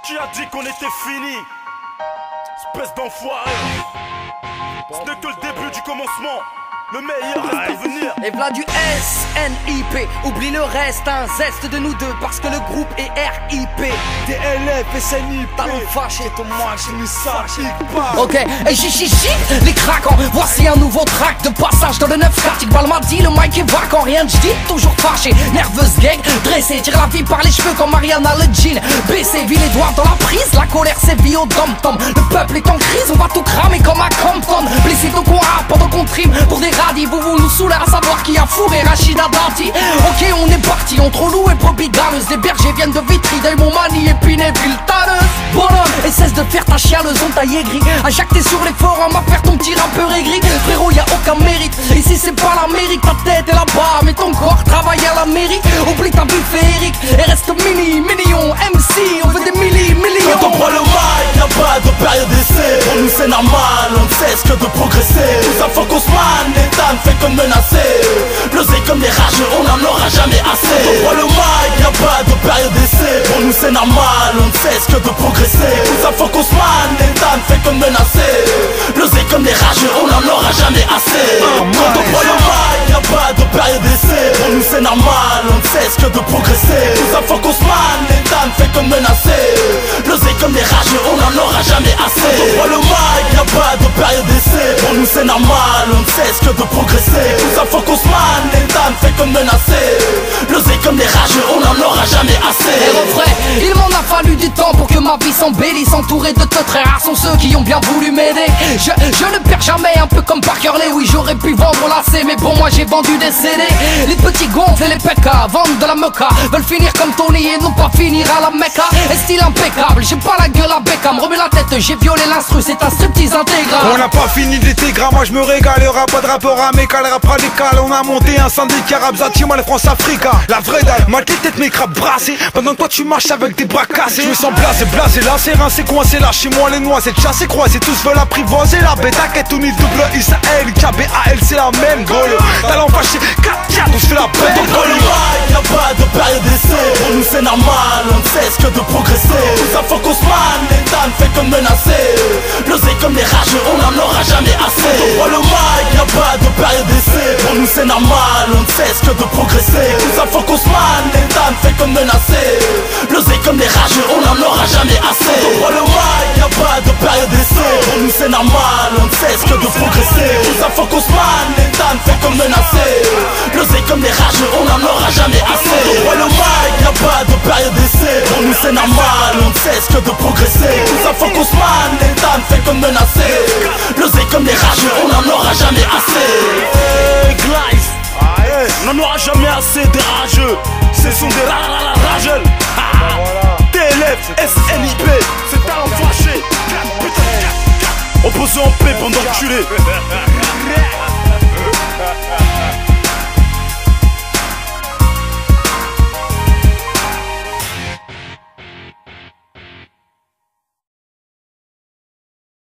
Qui a dit qu'on était fini? Espèce d'enfoiré. Ce n'est que le début du commencement. Le meilleur reste à venir. Et v'là du SNIP. Oublie le reste, un zeste de nous deux. Parce que le groupe est RIP. DLF, SNIP. Talon fâché, ton moi j'ai mis ça, ok, et chichi, les craquants. Voici un nouveau track de passage dans le 9 quartier. Balle m'a dit, le mic est vacant. Rien de j'dis, toujours fâché. Nerveuse gang, dressée. Tire la vie par les cheveux comme Mariana le jean. Baissé, vie les doigts dans la prise. La colère sévit au dom-tom. Le peuple est en crise, on va tout cramer comme à Compton. Blessé donc on rappe pendant qu'on trime pour des radis. Vous nous saoulez à savoir qui a fourré Rachida Dati. Ok, on est parti entre loup et brebis galeuses. Les bergers viennent de Vitry, Montmagny, Épinay-Ville, Talleuse. Bonhomme, et cesse de faire ta chialeuse, on t'a aigri. À jacter sur les forums, à faire ton petit rappeur aigri. Frérot, y'a aucun mérite. Ici c'est pas l'Amérique, ta tête est là-bas, mais ton corps travaille à la mairie. Oublie ta bulle féerique et reste million. MC, on veut des millions. Quand on prend le mic, y'a pas de période d'essai. Pour nous c'est normal, on ne cesse que de progresser. Tout ça faut qu'on se man, l'État ne fait que menacer. L'oseille comme des rageux, on n'en aura jamais assez. Quand on prend le mic, y'a pas de période d'essai. Pour nous c'est normal, on ne cesse que de progresser. Tout ça faut qu'on se man, l'État ne fait que menacer. L'oseille comme des rageux, on n'en aura jamais assez. Quand on prend le mic, y'a pas de période d'essai. Pour nous c'est normal, on ne cesse que de progresser. Tout ça faut qu'on se man, l'État ne fait que menacer. L'oseille comme des rageux, on n'en aura jamais assez. Quand on prend le mic, y'a pas de période d'essai. Pour nous c'est normal, on ne cesse que de progresser. Tout ça faut qu'on se man, l'État ne fait que menacer. L'oseille comme des rageux, on n'en aura jamais assez. Et refrain, il m'en a fallu du temps pour que ma vie s'embellisse. Entouré de très rares sont ceux qui ont bien voulu m'aider. Je ne perds jamais, un peu comme Parker Lee. Oui, j'aurais pu vendre la C, mais pour moi j'ai vendu des CD. Les petits gonfles et les PK vendent de la meca. Veulent finir comme Tony et non pas finir à la Mecca. Et style impeccable, j'ai pas la gueule à Beckham. Remets la tête, j'ai violé l'instru, c'est un striptease intégral. On n'a pas fini de l'intégral, moi je me régale. Y'aura pas de rapport à mes le rap radical. On a monté un syndicat rap Zatima, les France Africa. La vraie dalle, ma tête mes crabes brassés. Pendant que toi tu marches avec tes bras cassés. Je me sens blasé, là c'est rincé, coincé. Là chez moi les noisettes chassées, croisées. Tous veulent apprivoiser la bête à quête. On est double Israël, KBAL c'est la même golo. Talent fâché, 4-4, on se fait la peine. Dans le mic, y'a pas de période d'essai. Pour nous c'est normal, on ne cesse que de progresser. Tout ça faut qu'on se man, l'État ne fait que menacer. L'oseille comme des rageux, on n'en aura jamais assez. Dans le mic, y'a pas de période d'essai. Pour nous c'est normal, on ne cesse que de progresser. Tout ça faut qu'on se man, l'État ne fait que menacer. L'oseille comme des rageux, on n'en aura jamais assez. Dans le mic, y'a pas de période d'essai. Pour nous c'est normal, on ne cesse que de progresser. Tout ça faut qu'on se man, l'État ne fait que menacer. L'oseille comme des rageux, on n'en aura jamais assez. Dans le mic, y'a pas de période d'essai. Pour nous c'est normal, on ne cesse que de progresser. Tout ça faut qu'on se man, l'État ne fait que menacer. L'oseille comme des rageux, on n'en aura jamais assez. Glice, on n'en aura jamais assez des rageux. Ce sont des rageux. TLF, SNIP, c'est talent fâché. Opposé en paix, bande d'enculés.